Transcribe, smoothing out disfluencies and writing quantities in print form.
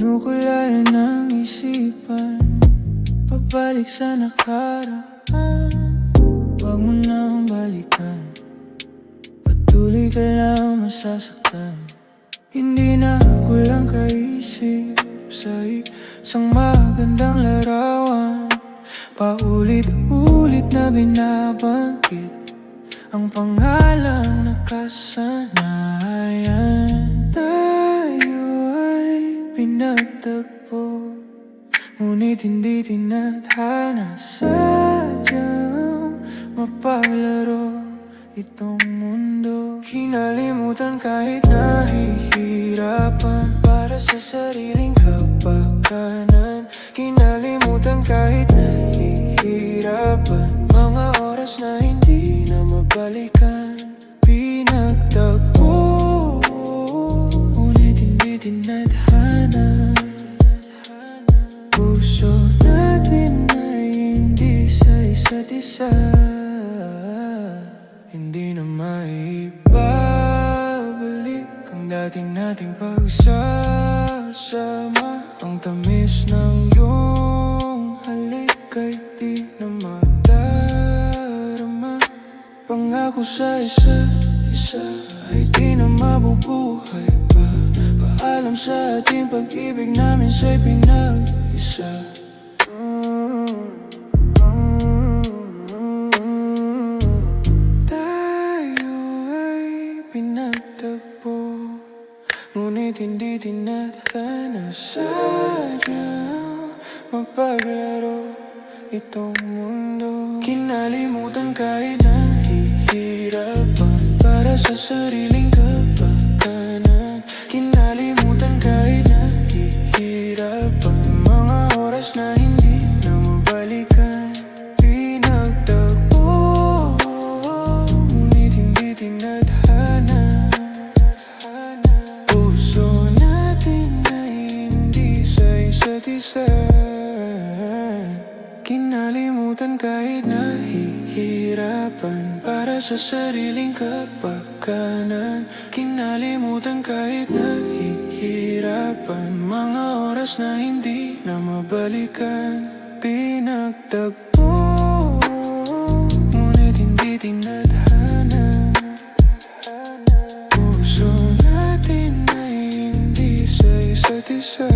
Kinukulayan ng isipan, pabalik sa nakaraan. Huwag mo nang balikan, patuloy ka lang masasaktan. Hindi na ako lang kaisip sa isang magandang larawan. Paulit-ulit na binabanggit ang pangalang nakasanayan. Tayo ay pinagtagpo, ngunit hindi tinadhana. Sadyang mapaglaro itong mundo. Kinalimutan kahit nahihirapan para sa sariling kapakanan. Kinalimutan kahit nahihirapan, mga oras na hindi na mabalikan. Pinagtagpo, ngunit hindi tinadhana. Puso natin ay hindi sa isa't isa, hindi na maibabalik ang dating nating pagsasama. Ang tamis ng iyong halik ay di na madarama. Pangako sa isa't isa ay di na mabubuhay pa. Paalam sa ating pag-ibig namin sa'y pinag-isa. Pinagtagpo, ngunit hindi tinadhana. Sadyang mapaglaro itong mundo. Kinalimutan kahit nahihirapan para sa sariling kapakanan. Kinalimutan kahit nahihirapan, mga oras na hindi na mabalikan. Pinagtagpo, ngunit hindi tinadhana. Puso natin ay hindi sa isa't isa. Kinalimutan kahit nahihirapan para sa sariling kapakanan. Kinalimutan kahit nahihirapan, mga oras na hindi na mabalikan. Pinagtagpo, ngunit hindi tinadhana. Puso natin ay hindi sa isa't isa.